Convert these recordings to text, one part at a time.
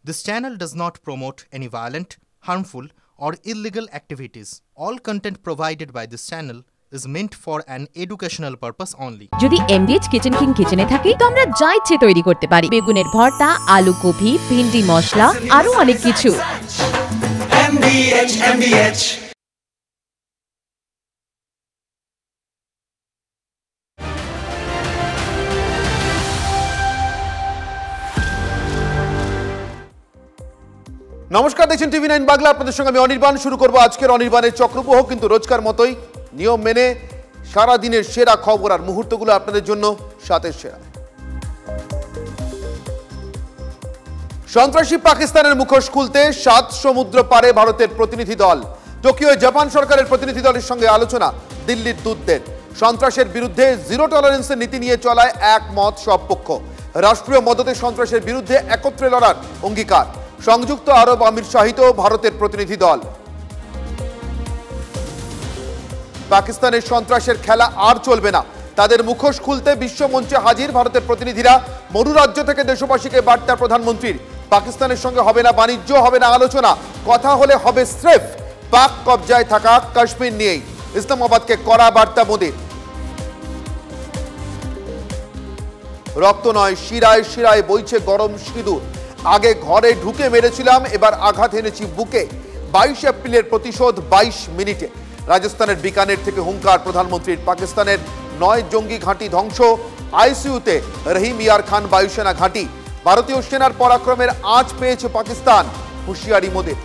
This channel does not promote any violent, harmful, or illegal activities. All content provided by this channel is meant for an educational purpose only. যদি এমডিএচ kitchen king কিচেনে থাকি তো আমরা যা ইচ্ছে তৈরি করতে পারি। বেগুনের ভর্তা, আলু কপি, ভিন্ডি মশলা, আরো অনেক কিছু। MDH নমস্কার, দেখছেন টিভি9 বাংলা। আপনাদের সঙ্গে আমি অনির্বাণ। শুরু করবো আজকের অনির্বাণের চক্রব্যূহ, কিন্তু রোজকার মতোই নিয়ম মেনে সারা দিনের সেরা খবর আর মুহূর্তগুলো আপনাদের জন্য সাথে সেরা। সন্ত্রাসী পাকিস্তানের মুখোশ খুলতে 7 সমুদ্র পারে ভারতের প্রতিনিধি দল। টোকিওয় জাপান সরকারের প্রতিনিধি দলের সঙ্গে আলোচনা দিল্লির দূতদের। সন্ত্রাসের বিরুদ্ধে জিরো টলারেন্সের নীতি নিয়ে চলায় একমত সব পক্ষ। রাষ্ট্রীয় মদতে সন্ত্রাসের বিরুদ্ধে একত্রে লড়ার অঙ্গীকার। সংযুক্ত আরব আমির সহিত ভারতের প্রতিনিধি দল। পাকিস্তানের সন্ত্রাসের খেলা আর চলবে না, তাদের মুখোশ খুলতে বিশ্বমঞ্চে হাজির ভারতের প্রতিনিধিরা। মরুরাজ্য থেকে দেশবাসীকে বার্তা প্রধানমন্ত্রীর। পাকিস্তানের সঙ্গে হবে না বাণিজ্য, হবে না আলোচনা, কথা হলে হবে স্রেফ পাক কবজায় থাকা কাশ্মীর নিয়েই। ইসলামাবাদকে কড়া বার্তা মোদির। রক্ত নয়, শিরায় শিরায় বইছে গরম সিঁদুর। আগে ঘরে ঢুকে মেরেছিলাম, এবার আঘাত এনেছি বুকে। 22 এপ্রিলের প্রতিশোধ 22 মিনিটে। রাজস্থানের বিকানের থেকে হুঙ্কার প্রধানমন্ত্রীর। পাকিস্তানের 9 জঙ্গি ঘাঁটি ধ্বংস। আইসিইউতে রহিম ইয়ার খান বায়ুসেনা ঘাঁটি। ভারতীয় সেনার পরাক্রমের আঁচ পেয়েছে পাকিস্তান, হুঁশিয়ারি মোদির।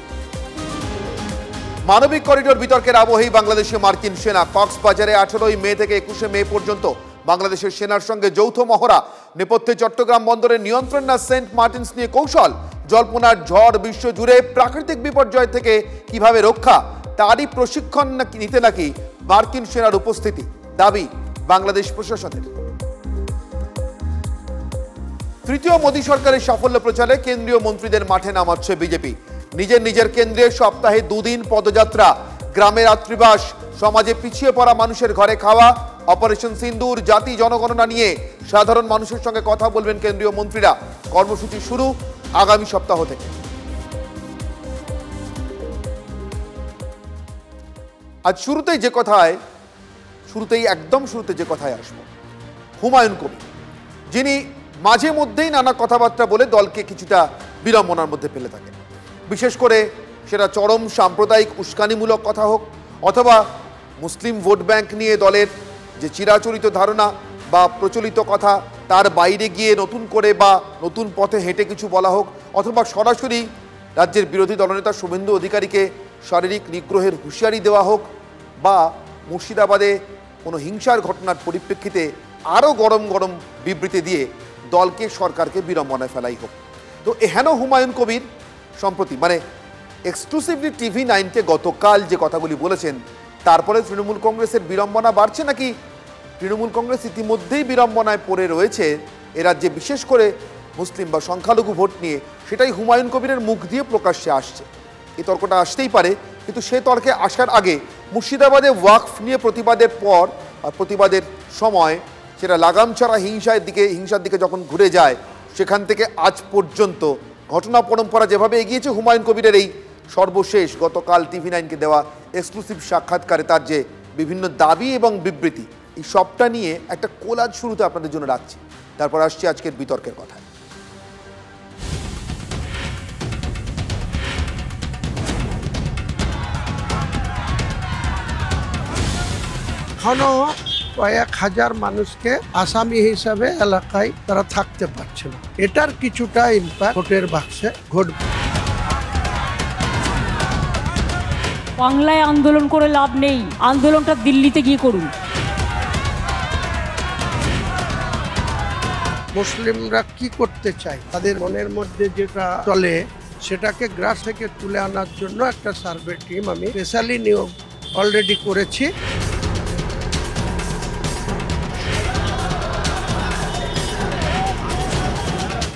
মানবিক করিডোর বিতর্কের আবহেই বাংলাদেশে মার্কিন সেনা। কক্সবাজারে 18 মে থেকে 21 মে পর্যন্ত বাংলাদেশের সেনার সঙ্গে যৌথ মহড়া। নেপথ্যে চট্টগ্রাম বন্দরের নিয়ন্ত্রণ না সেন্ট মার্টিনস নিয়ে কৌশল। জল্পনার ঝড় বিশ্বজুড়ে, প্রাকৃতিক বিপর্যয় থেকে কিভাবে রক্ষা তারই প্রশিক্ষণ নিতে নাকি মার্কিন সেনার উপস্থিতি, দাবি বাংলাদেশ প্রশাসনের। তৃতীয় মোদী সরকারের সাফল্য প্রচারে কেন্দ্রীয় মন্ত্রীদের মাঠে নামাচ্ছে বিজেপি। নিজের কেন্দ্রে সপ্তাহে 2 দিন পদযাত্রা। গ্রামে রাত্রিবাস, সমাজে পিছিয়ে পড়া মানুষের ঘরে খাওয়া। অপারেশন সিন্দুর, জাতি জনগণনা নিয়ে সাধারণ মানুষের সঙ্গে কথা বলবেন কেন্দ্রীয় মন্ত্রীরা। কর্মসূচি শুরু আগামী সপ্তাহ থেকে। আজ একদম শুরুতে যে কথায় আসবো, হুমায়ুন কবির, যিনি মাঝে মধ্যেই নানা কথাবার্তা বলে দলকে কিছুটা বিড়ম্বনার মধ্যে ফেলে থাকেন। বিশেষ করে সেটা চরম সাম্প্রদায়িক উস্কানিমূলক কথা হোক, অথবা মুসলিম ভোট ব্যাংক নিয়ে দলের যে চিরাচরিত ধারণা বা প্রচলিত কথা তার বাইরে গিয়ে নতুন করে বা নতুন পথে হেঁটে কিছু বলা হোক, অথবা সরাসরি রাজ্যের বিরোধী দলনেতা শুভেন্দু অধিকারীকে শারীরিক নিগ্রহের হুঁশিয়ারি দেওয়া হোক, বা মুর্শিদাবাদে কোনো হিংসার ঘটনার পরিপ্রেক্ষিতে আরও গরম গরম বিবৃতি দিয়ে দলকে সরকারকে বিড়ম্বনায় ফেলাই হোক। তো এহেন হুমায়ুন কবির সম্প্রতি এক্সক্লুসিভলি টিভি9কে গতকাল যে কথাগুলি বলেছেন, তারপরে তৃণমূল কংগ্রেসের বিড়ম্বনা বাড়ছে নাকি তৃণমূল কংগ্রেস ইতিমধ্যেই বিড়ম্বনায় পড়ে রয়েছে এ রাজ্যে, বিশেষ করে মুসলিম বা সংখ্যালঘু ভোট নিয়ে, সেটাই হুমায়ুন কবিরের মুখ দিয়ে প্রকাশ্যে আসছে। এই তর্কটা আসতেই পারে, কিন্তু সে তর্কে আসার আগে মুর্শিদাবাদে ওয়াকফ নিয়ে প্রতিবাদের পর আর প্রতিবাদের সময় সেটা লাগামছাড়া হিংসার দিকে যখন ঘুরে যায়, সেখান থেকে আজ পর্যন্ত ঘটনা পরম্পরা যেভাবে এগিয়েছে, হুমায়ুন কবিরের এই সর্বশেষ গতকাল টিভি9কে দেওয়া এক্সক্লুসিভ সাক্ষাৎকারে তার যে বিভিন্ন দাবি এবং বিবৃতি, এই সবটা নিয়ে একটা কোলাজ শুরুতে আপনাদের জন্য রাখছি। তারপর আসছি আজকের বিতর্কের কথায়। এখনো কয়েক হাজার মানুষকে আসামি হিসাবে এলাকায় তারা থাকতে পারছে না। এটার কিছুটা ইম্প্যাক্ট ভোটের বাক্সে ঘটবে। বাংলায় আন্দোলন করে লাভ নেই, আন্দোলনটা দিল্লিতে গিয়ে করুন। মুসলিমরা কি করতে চায়, তাদের মনের মধ্যে যেটা চলে সেটাকে গ্রাস থেকে তুলে আনার জন্য একটা সার্ভে টিম আমি স্পেশালি নিয়োগ অলরেডি করেছি।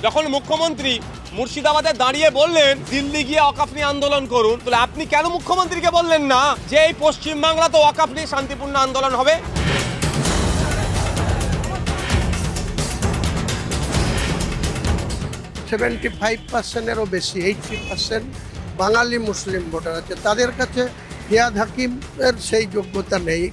যখন মুখ্যমন্ত্রী মুর্শিদাবাদে দাঁড়িয়ে বললেন দিল্লি গিয়ে ওয়াকফ নিয়ে আন্দোলন করুন, তাহলে আপনি কেন মুখ্যমন্ত্রীকে বললেন না যে এই পশ্চিমবাংলাতে ওয়াকফ নিয়ে শান্তিপূর্ণ আন্দোলন হবে? 75%-এরও বেশি, 80% বাঙালি মুসলিম ভোটার আছে। তাদের কাছে ফিয়াদ হাকিমের সেই যোগ্যতা নেই।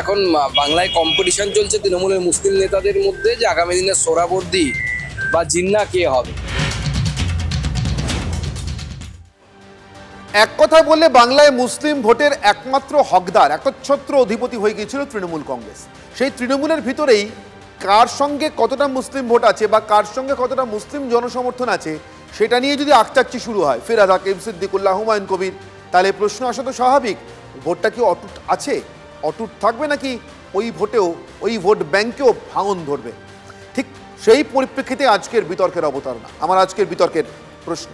এখন বাংলায় কম্পিটিশন চলছে তৃণমূলের মুসলিম নেতাদের মধ্যে যে আগামী দিনে সোহরাবর্দী বা জিন্না কে হবে। এক কথায় বললে বাংলায় মুসলিম ভোটের একমাত্র হকদার, একচ্ছত্র অধিপতি হয়ে গিয়েছিল তৃণমূল কংগ্রেস। সেই তৃণমূলের ভিতরেই কার সঙ্গে কতটা মুসলিম ভোট আছে বা কার সঙ্গে কতটা মুসলিম জনসমর্থন আছে সেটা নিয়ে যদি আকচাচ্ছি শুরু হয়, ফিরহাদ হাকিম, সিদ্দিকুল্লাহ, হুমায়ুন কবির, তাহলে প্রশ্ন আসা তো স্বাভাবিক, ভোটটা কি অটুট আছে, অটুট থাকবে, নাকি ওই ভোটেও ওই ভোট ব্যাংকেও ভাঙন ধরবে? ঠিক সেই পরিপ্রেক্ষিতে আজকের বিতর্কের অবতারণা। আমার আজকের বিতর্কের প্রশ্ন,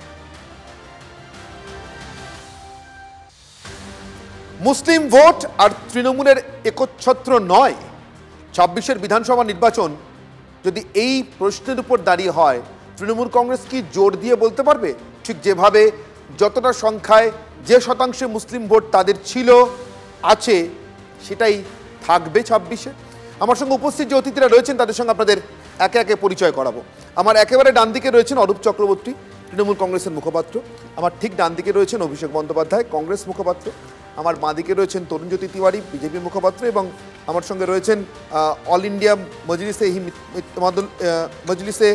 মুসলিম ভোট আর তৃণমূলের একচ্ছত্র নয়। 26-এর বিধানসভা নির্বাচন যদি এই প্রশ্নের উপর দাঁড়িয়ে হয়, তৃণমূল কংগ্রেস কি জোর দিয়ে বলতে পারবে ঠিক যেভাবে যতটা সংখ্যায় যে শতাংশে মুসলিম ভোট তাদের ছিল, আছে, সেটাই থাকবে 26-এ? আমার সঙ্গে উপস্থিত যে অতিথিরা রয়েছেন তাদের সঙ্গে আপনাদের একে একে পরিচয় করাবো। আমার একেবারে ডান দিকে রয়েছেন অরূপ চক্রবর্তী, তৃণমূল কংগ্রেসের মুখপাত্র। আমার ঠিক ডান দিকে রয়েছেন অভিষেক বন্দ্যোপাধ্যায়, কংগ্রেস মুখপাত্র। আমার বাঁ দিকে রয়েছেন তরুণজ্যোতি তিওয়ারি, বিজেপি মুখপাত্র। এবং আমার সঙ্গে রয়েছেন অল ইন্ডিয়া মজলিসে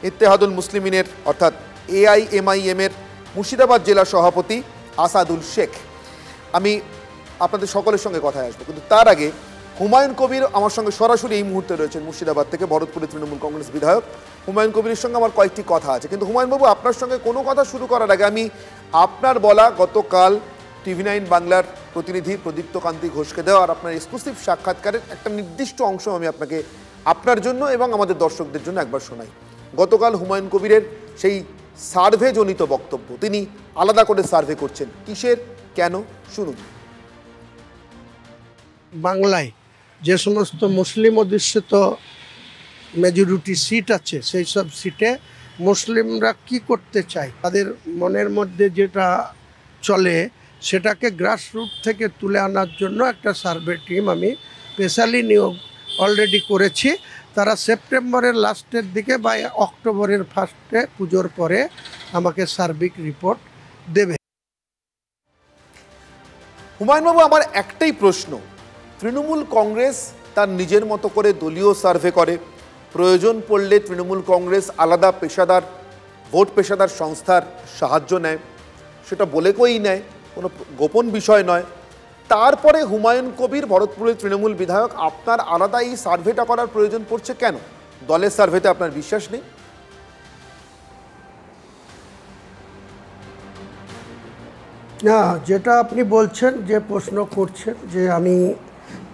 ইত্তেহাদুল মুসলিমিনের অর্থাৎ AIMIM এর মুর্শিদাবাদ জেলা সভাপতি আসাদুল শেখ। আমি আপনাদের সকলের সঙ্গে কথায় আসবো, কিন্তু তার আগে হুমায়ুন কবির আমার সঙ্গে সরাসরি এই মুহূর্তে রয়েছেন মুর্শিদাবাদ থেকে, ভরতপুরের তৃণমূল কংগ্রেস বিধায়ক। হুমায়ুন কবিরের সঙ্গে আমার কয়েকটি কথা আছে, কিন্তু হুমায়ুন বাবু, আপনার সঙ্গে কোনো কথা শুরু করার আগে আমি আপনার বলা গতকাল TV9 বাংলার প্রতিনিধি প্রদীপ্ত কান্তি ঘোষকে দেওয়া আর আপনার এক্সক্লুসিভ সাক্ষাৎকারের একটা নির্দিষ্ট অংশ আমি আপনাকে আপনার জন্য এবং আমাদের দর্শকদের জন্য একবার শোনাই। গতকাল হুমায়ুন কবিরের সেই সার্ভে জনিত বক্তব্য, তিনি আলাদা করে সার্ভে করছেন, কিসের, কেন, শুনুন। বাংলায় যে সমস্ত মুসলিম অধ্যুষিত মেজরিটি সিট আছে, সেই সব সিটে মুসলিমরা কি করতে চায়, তাদের মনের মধ্যে যেটা চলে সেটাকে গ্রাসরুট থেকে তুলে আনার জন্য একটা সার্ভে টিম আমি স্পেশালি নিয়োগ অলরেডি করেছি। তারা সেপ্টেম্বরের লাস্টের দিকে বা অক্টোবরের ফার্স্টে পুজোর পরে আমাকে সার্বিক রিপোর্ট দেবে। হুমায়ুনবাবু, আমার একটাই প্রশ্ন, তৃণমূল কংগ্রেস তার নিজের মতো করে দলীয় সার্ভে করে, প্রয়োজন পড়লে তৃণমূল কংগ্রেস আলাদা পেশাদার পেশাদার সংস্থার সাহায্য নেয়, সেটা বলে কই নেয়, কোনো গোপন বিষয় নয়। তারপরে হুমায়ুন কবির, ভরতপুরের তৃণমূল বিধায়ক, আপনার আলাদা এই সার্ভেটা করার প্রয়োজন পড়ছে কেন? দলের সার্ভেতে আপনার বিশ্বাস নেই? না, যেটা আপনি বলছেন, যে প্রশ্ন করছেন যে আমি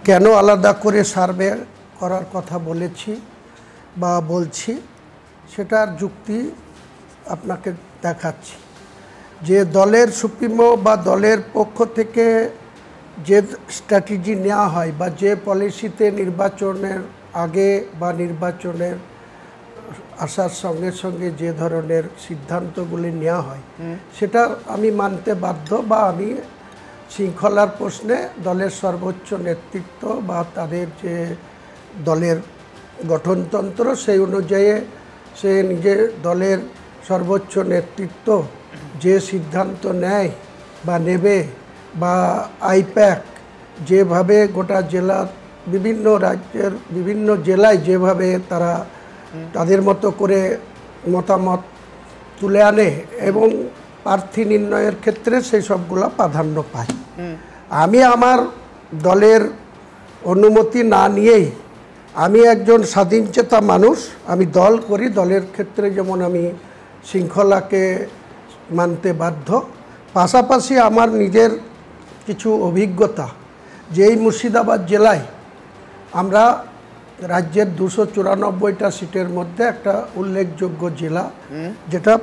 কেন আলাদা করে সার্ভে করার কথা বলেছি বা বলছি, সেটার যুক্তি আপনাকে দেখাচ্ছি। যে দলের সুপ্রিমো বা দলের পক্ষ থেকে যে স্ট্র্যাটেজি নেওয়া হয় বা যে পলিসিতে নির্বাচনের আগে বা নির্বাচনের আসার সঙ্গে সঙ্গে যে ধরনের সিদ্ধান্তগুলি নেওয়া হয়, সেটা আমি মানতে বাধ্য, বা আমি শৃঙ্খলার প্রশ্নে দলের সর্বোচ্চ নেতৃত্ব বা তাদের যে দলের গঠনতন্ত্র সেই অনুযায়ী সে নিজের দলের সর্বোচ্চ নেতৃত্ব যে সিদ্ধান্ত নেয় বা নেবে, বা আইপ্যাক যেভাবে গোটা জেলার বিভিন্ন রাজ্যের বিভিন্ন জেলায় যেভাবে তারা তাদের মতো করে মতামত তুলে আনে এবং প্রার্থী নির্ণয়ের ক্ষেত্রে সেই সবগুলো প্রাধান্য পায়। আমি আমার দলের অনুমতি না নিয়েই, আমি একজন স্বাধীনচেতা মানুষ, আমি দল করি, দলের ক্ষেত্রে যেমন আমি শৃঙ্খলাকে মানতে বাধ্য, পাশাপাশি আমার নিজের কিছু অভিজ্ঞতা, যে এই মুর্শিদাবাদ জেলায় আমরা রাজ্যের 294টা সিটের মধ্যে একটা উল্লেখযোগ্য জেলা, যেটা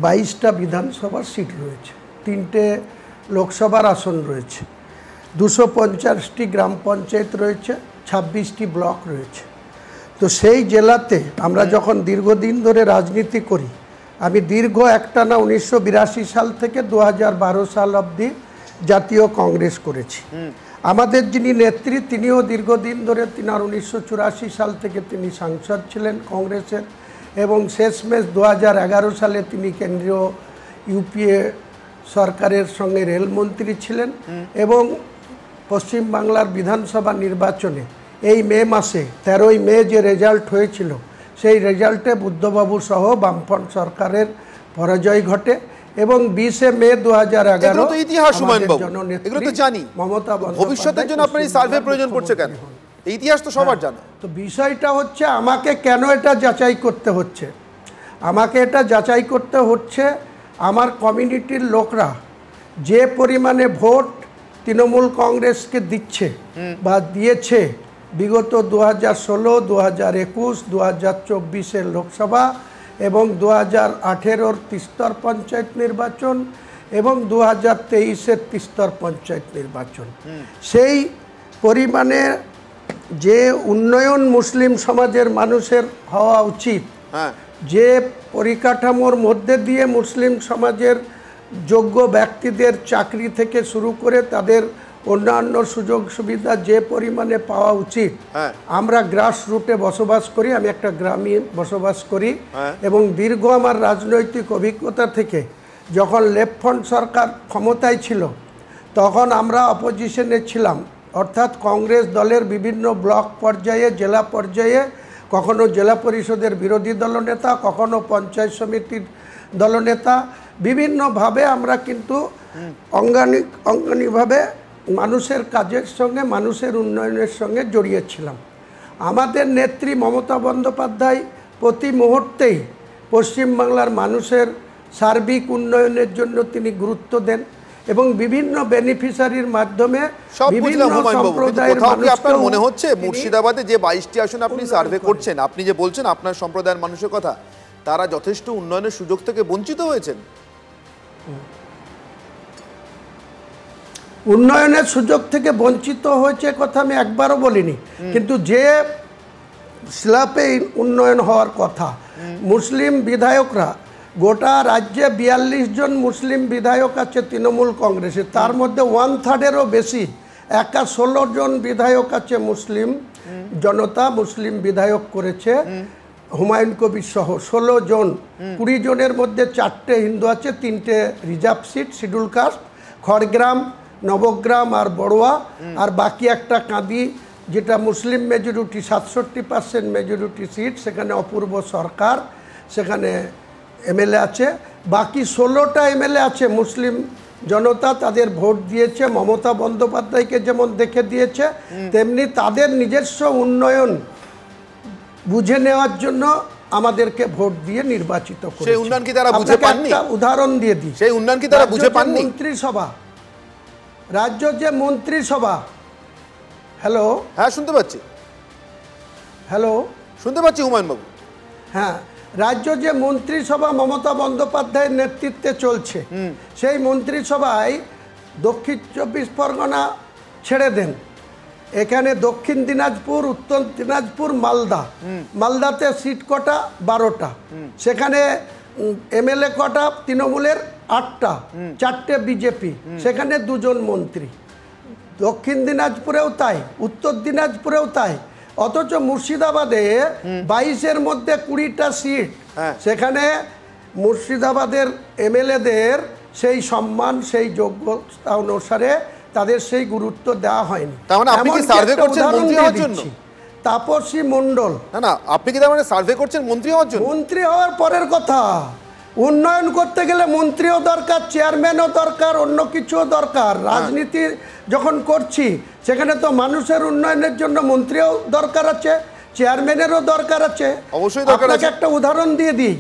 22টা বিধানসভার সিট রয়েছে, 3টে লোকসভার আসন রয়েছে, 250টি গ্রাম পঞ্চায়েত রয়েছে, 26টি ব্লক রয়েছে। তো সেই জেলাতে আমরা যখন দীর্ঘদিন ধরে রাজনীতি করি, আমি দীর্ঘ একটানা 1982 সাল থেকে 2012 সাল অবধি জাতীয় কংগ্রেস করেছি। আমাদের যিনি নেত্রী তিনিও দীর্ঘদিন ধরে, তিনার 1984 সাল থেকে তিনি সাংসদ ছিলেন কংগ্রেসের, এবং শেষমেশ 2011 সালে তিনি কেন্দ্রীয় ইউপিএ সরকারের সঙ্গে রেলমন্ত্রী ছিলেন। এবং পশ্চিমবাংলার বিধানসভা নির্বাচনে এই মে মাসে 13ই মে যে রেজাল্ট হয়েছিল, সেই রেজাল্টে বুদ্ধবাবু সহ বামফ্রন্ট সরকারের পরাজয় ঘটে এবং 20 মে 2011 ইতিহাস জানি মমতা ভবিষ্যতের জন্য আপনার এই সার্ভে প্রয়োজন পড়ছে কেন? এই ইতিহাস তো সবার জানা। তো বিষয়টা হচ্ছে আমাকে কেন এটা যাচাই করতে হচ্ছে, আমাকে এটা যাচাই করতে হচ্ছে আমার কমিউনিটির লোকরা যে পরিমাণে ভোট তৃণমূল কংগ্রেসকে দিচ্ছে বা দিয়েছে বিগত 2016, 2021, 2024-এর লোকসভা এবং 2018-র ত্রিস্তর পঞ্চায়েত নির্বাচন এবং 2023-এর ত্রিস্তর পঞ্চায়েত নির্বাচন, সেই পরিমাণে যে উন্নয়ন মুসলিম সমাজের মানুষের হওয়া উচিত, যে পরিকাঠামোর মধ্যে দিয়ে মুসলিম সমাজের যোগ্য ব্যক্তিদের চাকরি থেকে শুরু করে তাদের অন্যান্য সুযোগ সুবিধা যে পরিমাণে পাওয়া উচিত, আমরা গ্রাস রুটে বসবাস করি, আমি একটা গ্রামে বসবাস করি এবং দীর্ঘ আমার রাজনৈতিক অভিজ্ঞতা থেকে যখন লেফট ফ্রন্ট সরকার ক্ষমতায় ছিল তখন আমরা অপোজিশনে ছিলাম, অর্থাৎ কংগ্রেস দলের বিভিন্ন ব্লক পর্যায়ে, জেলা পর্যায়ে, কখনো জেলা পরিষদের বিরোধী দলনেতা, কখনো পঞ্চায়েত সমিতির দলনেতা, বিভিন্নভাবে আমরা কিন্তু অঙ্গাঙ্গিভাবে মানুষের কাজের সঙ্গে, মানুষের উন্নয়নের সঙ্গে জড়িয়েছিলাম। আমাদের নেত্রী মমতা বন্দ্যোপাধ্যায় প্রতি মুহূর্তেই পশ্চিমবাংলার মানুষের সার্বিক উন্নয়নের জন্য তিনি গুরুত্ব দেন এবং বিভিন্ন বেনিফিশিয়ারির মাধ্যমে বিভিন্ন সম্প্রদায়ের আপনার মনে হচ্ছে মুর্শিদাবাদে যে 22টি আসন আপনি সার্ভে করছেন, আপনি যে বলছেন আপনার সম্প্রদায়ের মানুষের কথা, তারা যথেষ্ট উন্নয়নের সুযোগ থেকে বঞ্চিত হয়েছেন? উন্নয়নের সুযোগ থেকে বঞ্চিত হয়েছে কথা আমি একবারও বলিনি, কিন্তু যে স্ল্যাপে উন্নয়ন হওয়ার কথা, মুসলিম বিধায়করা গোটা রাজ্যে 42 জন মুসলিম বিধায়ক আছে তৃণমূল কংগ্রেসের, তার মধ্যে 1/3-এরও বেশি 16 জন বিধায়ক আছে মুসলিম জনতা, মুসলিম বিধায়ক করেছে হুমায়ুন কবির সহ 16 জন। 20 জনের মধ্যে 4টে হিন্দু আছে, 3টে reserve seat, schedule caste, Khargram, Nabagram আর বড়ুয়া, আর বাকি একটা কাঁদি যেটা মুসলিম মেজরিটি 67% মেজরিটি সিট, সেখানে অপূর্ব সরকার সেখানে এমএলএ আছে। বাকি 16টা এমএলএ আছে মুসলিম জনতা, তাদের ভোট দিয়েছে মমতা বন্দ্যোপাধ্যায়কে, যেমন দেখে দিয়েছে তেমনি তাদের নিজস্ব উন্নয়ন বুঝে নেওয়ার জন্য আমাদেরকে ভোট দিয়ে নির্বাচিত করেছে। সেই উন্নয়ন কি তারা বুঝে পাননি? একটা উদাহরণ দিয়ে দিই, সেই উন্নয়ন কি তারা বুঝে পাননি? মন্ত্রিসভা, রাজ্য যে মন্ত্রিসভা, হ্যালো, হ্যাঁ শুনতে পাচ্ছি, হ্যালো শুনতে পাচ্ছি হুমায়ুন বাবু। হ্যাঁ, রাজ্য যে মন্ত্রিসভা মমতা বন্দ্যোপাধ্যায়ের নেতৃত্বে চলছে, সেই মন্ত্রিসভায় দক্ষিণ 24 পরগনা ছেড়ে দেন, এখানে দক্ষিণ দিনাজপুর, উত্তর দিনাজপুর, মালদা, মালদাতে সিট কটা 12টা, সেখানে এমএলএ কটা তৃণমূলের 8টা, 4টে বিজেপি, সেখানে 2 জন মন্ত্রী। দক্ষিণ দিনাজপুরেও তাই, উত্তর দিনাজপুরেও তাই। অথচ মুর্শিদাবাদে 22-এর মধ্যে 20টা সিট, সেখানে মুর্শিদাবাদের এমএলএদের সেই সম্মান, সেই যোগ্যতা অনুসারে তাদের সেই গুরুত্ব দেওয়া হয়নি। আপনি কি সার্ভে করছেন মন্ত্রী হওয়ার জন্য? তাপসী মণ্ডল, না আপনি কি তার মানে সার্ভে করছেন মন্ত্রী হওয়ার জন্য? মন্ত্রী হওয়ার পরের কথা, উন্নয়ন করতে গেলে মন্ত্রীও দরকার, চেয়ারম্যানও দরকার, অন্য কিছুও দরকার। রাজনীতি যখন করছি সেখানে তো মানুষের উন্নয়নের জন্য মন্ত্রীও দরকার আছে, চেয়ারম্যানেরও দরকার আছে। অবশ্যই দরকার আছে। একটা উদাহরণ দিয়ে দিই,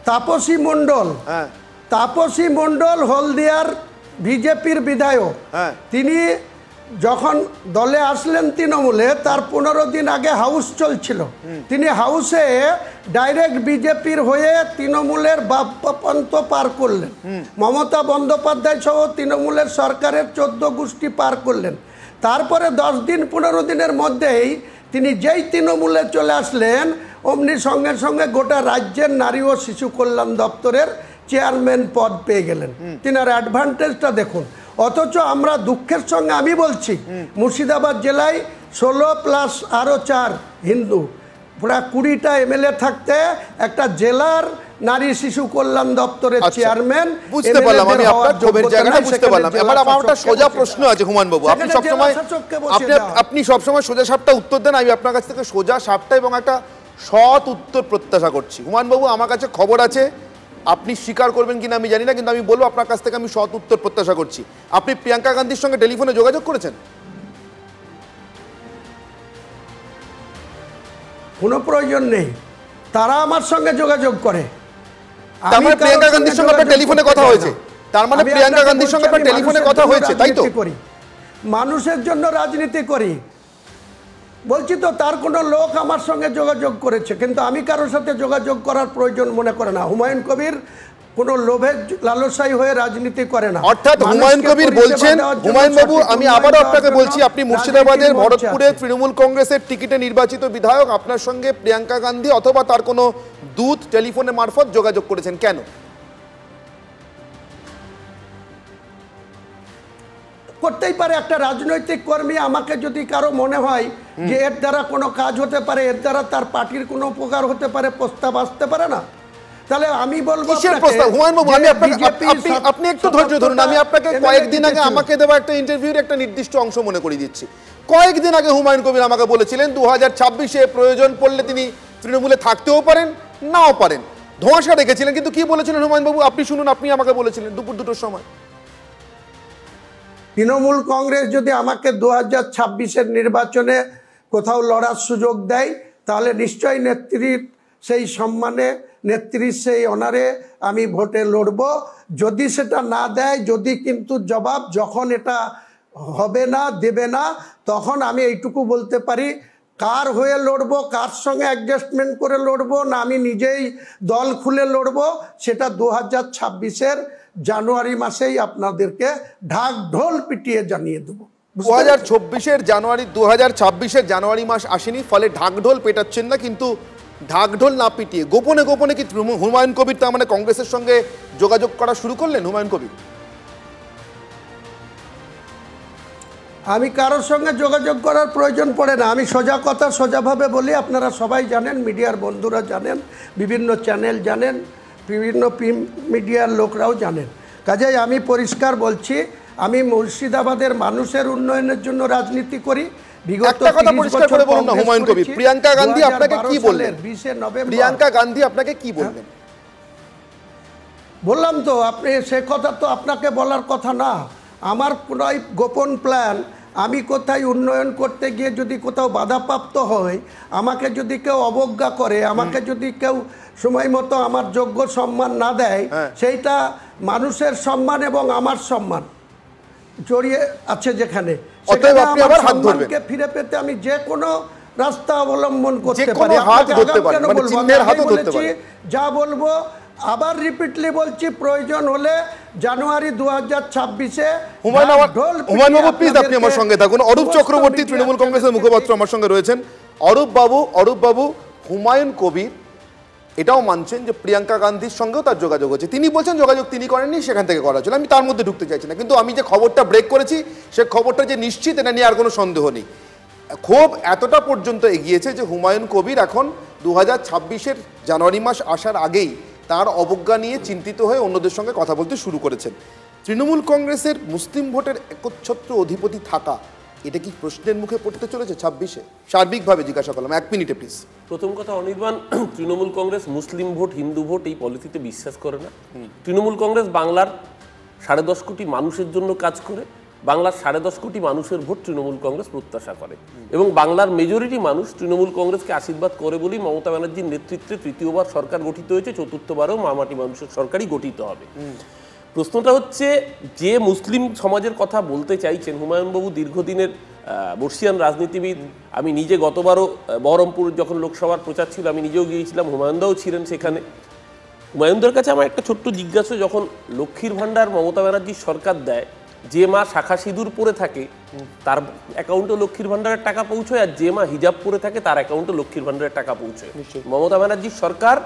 তাপসী মণ্ডল, তাপসী মণ্ডল হলদিয়ার বিজেপির বিধায়ক, তিনি যখন দলে আসলেন তৃণমূলে, তার 15 দিন আগে হাউস চলছিল, তিনি হাউসে ডাইরেক্ট বিজেপির হয়ে তৃণমূলের বাপ্পান্ত পার করলেন, মমতা বন্দ্যোপাধ্যায় সহ তৃণমূলের সরকারের 14 গোষ্ঠী পার করলেন। তারপরে 10 দিন 15 দিনের মধ্যেই তিনি যেই তৃণমূলে চলে আসলেন, অমনি সঙ্গে সঙ্গে গোটা রাজ্যের নারী ও শিশু কল্যাণ দপ্তরের চেয়ারম্যান পদ পেয়ে গেলেন। তিনার অ্যাডভান্টেজটা দেখুন, অথচ আমরা দুঃখের সঙ্গে আমি বলছি মুর্শিদাবাদ জেলায় 16 প্লাস আরও 4 হিন্দু, প্রায় 20টা এমএলএ থাকতে একটা জেলার নারী শিশু কল্যাণ দপ্তরের চেয়ারম্যান। বুঝতে পারলাম আমি আপনার ক্ষোভের জায়গাটা বুঝতে পারলাম। এবার আমার একটা সোজা প্রশ্ন আছে হুমায়ুন বাবু, আপনি সবসময় সোজা সাপটা উত্তর দেন, আমি আপনার কাছ থেকে সোজা সাপটা এবং একটা সৎ উত্তর প্রত্যাশা করছি। হুমায়ুন বাবু, আমার কাছে খবর আছে, আপনি স্বীকার করবেন কিনা আমি জানি না, কিন্তু আমি বলবো আপনার কাছ থেকে আমি সৎ উত্তর প্রত্যাশা করছি। আপনি প্রিয়াঙ্কা গান্ধীর সঙ্গে টেলিফোনে যোগাযোগ করেছেন? কোনো প্রয়োজন নেই, তারা আমার সঙ্গে যোগাযোগ করে। তার মানে প্রিয়াঙ্কা গান্ধীর সঙ্গে আপনার টেলিফোনে কথা হয়েছে? তার মানে প্রিয়াঙ্কা গান্ধীর সঙ্গে আপনার টেলিফোনে কথা হয়েছে, তাই তো? মানুষের জন্য রাজনীতি করি বলছি তো, তার কোনো লোক আমার সঙ্গে যোগাযোগ করেছে, কিন্তু আমি কারোর সাথে যোগাযোগ করার প্রয়োজন মনে করে না। হুমায়ুন কবির কোনো লোভের লালসাই হয়ে রাজনীতি করে না। অর্থাৎ হুমায়ুন কবির বলছেন, হুমায়ুন বাবু আমি আবারও আপনাকে বলছি, আপনি মুর্শিদাবাদের ভরতপুরে তৃণমূল কংগ্রেসের টিকিটে নির্বাচিত বিধায়ক, আপনার সঙ্গে প্রিয়াঙ্কা গান্ধী অথবা তার কোনো দূত টেলিফোনে মারফত যোগাযোগ করেছেন, কেন? করতেই পারে একটা রাজনৈতিক কর্মী, আমাকে যদি কারো মনে হয় যে এর দ্বারা কোনো কাজ হতে পারে, এর দ্বারা তার পার্টির কোনো উপকার হতে পারে, প্রস্তাব আসতে পারে না, তাহলে আমি বলবো আপনি একটু ধৈর্য ধরুন। আমি আপনাকে কয়েকদিন আগে আমাকে দেওয়া একটা ইন্টারভিউর একটা নির্দিষ্ট অংশ মনে করিয়ে দিচ্ছি। কয়েকদিন আগে হুমায়ুন কবির আমাকে বলেছিলেন 2026-এ প্রয়োজন পড়লে তিনি তৃণমূলে থাকতেও পারেন, নাও পারেন, ধোঁয়াশা রেখেছিলেন। কিন্তু কি বলেছিলেন হুমায়ুন বাবু আপনি শুনুন, আপনি আমাকে বলেছিলেন দুপুর 2টোর সময়, তৃণমূল কংগ্রেস যদি আমাকে 2026-এর নির্বাচনে কোথাও লড়ার সুযোগ দেয়, তাহলে নিশ্চয়ই নেত্রীর সেই সম্মানে, নেত্রীর সেই অনারে আমি ভোটে লড়ব। যদি সেটা না দেয়, যদি কিন্তু জবাব যখন এটা হবে না, দেবে না, তখন আমি এইটুকু বলতে পারি, কার হয়ে লড়ব, কার সঙ্গে অ্যাডজাস্টমেন্ট করে লড়ব, না আমি নিজেই দল খুলে লড়ব, সেটা 2026-এর জানুয়ারি মাসেই আপনাদেরকে ঢাক ঢোল পিটিয়ে জানিয়ে দেবো। 2026-এর জানুয়ারি মাস আসেনি, ফলে ঢাকঢোল পেটাচ্ছেন না, কিন্তু ঢাকঢোল না পিটিয়ে গোপনে গোপনে কি হুমায়ুন কবির তার মানে কংগ্রেসের সঙ্গে যোগাযোগ করা শুরু করলেন? হুমায়ুন কবির, আমি কারোর সঙ্গে যোগাযোগ করার প্রয়োজন পড়ে না, আমি সোজা কথা সোজাভাবে বলি, আপনারা সবাই জানেন, মিডিয়ার বন্ধুরা জানেন, বিভিন্ন চ্যানেল জানেন, বিভিন্ন মিডিয়ার লোকরাও জানেন। কাজেই আমি পরিষ্কার বলছি, আমি মুর্শিদাবাদের মানুষের উন্নয়নের জন্য রাজনীতি করি। একটা কথা পরিষ্কার করে বলুন না হুমায়ুন কবির, প্রিয়াঙ্কা গান্ধী আপনাকে কি বললেন? 20 নভেম্বর প্রিয়াঙ্কা গান্ধী আপনাকে কি বললেন? বললাম তো, আপনি সে কথা তো আপনাকে বলার কথা না। আমার কোনো গোপন প্ল্যান, আমি কোথায় উন্নয়ন করতে গিয়ে যদি কোথাও বাধাপ্রাপ্ত হয়, আমাকে যদি কেউ অবজ্ঞা করে, আমাকে যদি কেউ সময় মতো আমার যোগ্য সম্মান না দেয়, সেইটা মানুষের সম্মান এবং আমার সম্মান জড়িয়ে আছে, যেখানে সম্মানকে ফিরে পেতে আমি যে কোনো রাস্তা অবলম্বন করতে পারি। যা বলবো আবার রিপিটলি বলছি, প্রয়োজন হলে জানুয়ারি 2026-এ আপনি আমার সঙ্গে থাকুন। অরূপ চক্রবর্তী তৃণমূল কংগ্রেসের মুখপাত্র আমার সঙ্গে রয়েছেন। অরূপ বাবু, হুমায়ুন কবির এটাও মানছেন যে প্রিয়াঙ্কা গান্ধীর সঙ্গেও তার যোগাযোগ হচ্ছে। তিনি বলছেন যোগাযোগ তিনি করেননি, সেখান থেকে করা ছিল। আমি তার মধ্যে ঢুকতে চাইছি না, কিন্তু আমি যে খবরটা ব্রেক করেছি সে খবরটা যে নিশ্চিত, এটা নিয়ে আর কোনো সন্দেহ নেই। ক্ষোভ এতটা পর্যন্ত এগিয়েছে যে হুমায়ুন কবির এখন 2026-এর জানুয়ারি মাস আসার আগেই তার অবজ্ঞা নিয়ে চিন্তিত হয়ে অন্যদের সঙ্গে কথা বলতে শুরু করেছেন। তৃণমূল কংগ্রেসের মুসলিম ভোটের একচ্ছত্র অধিপতি থাকা, এটা কি প্রশ্নের মুখে পড়তে চলেছে 26-এ? সার্বিকভাবে জিজ্ঞাসা করলাম, 1 মিনিটে প্লিজ। প্রথম কথা, অনির্বাণ, তৃণমূল কংগ্রেস মুসলিম ভোট, হিন্দু ভোট এই পলিসিতে বিশ্বাস করে না। তৃণমূল কংগ্রেস বাংলার 10.5 কোটি মানুষের জন্য কাজ করে। বাংলার 10.5 কোটি মানুষের ভোট তৃণমূল কংগ্রেস প্রত্যাশা করে, এবং বাংলার মেজরিটি মানুষ তৃণমূল কংগ্রেসকে আশীর্বাদ করে বলেই মমতা ব্যানার্জির নেতৃত্বে তৃতীয়বার সরকার গঠিত হয়েছে, চতুর্থবারেও মামাটি মানুষের সরকারই গঠিত হবে। প্রশ্নটা হচ্ছে, যে মুসলিম সমাজের কথা বলতে চাইছেন হুমায়ুনবাবু দীর্ঘদিনের বর্ষিয়ান রাজনীতিবিদ। আমি নিজে গতবারও বহরমপুর যখন লোকসভার প্রচার ছিল, আমি নিজেও গিয়েছিলাম, হুমায়ুনদাও ছিলেন সেখানে। হুমায়ুনদের কাছে আমার একটা ছোট্ট জিজ্ঞাসা, যখন লক্ষ্মীর ভাণ্ডার মমতা ব্যানার্জির সরকার দেয়, যে মা শাখা সিঁদুর পরে থাকে তার অ্যাকাউন্টে লক্ষ্মীর ভাণ্ডারের টাকা পৌঁছয়, আর যে মা হিজাব পরে থাকে তার অ্যাকাউন্টে লক্ষ্মীর ভাণ্ডারের টাকা পৌঁছয়। মমতা ব্যানার্জির সরকার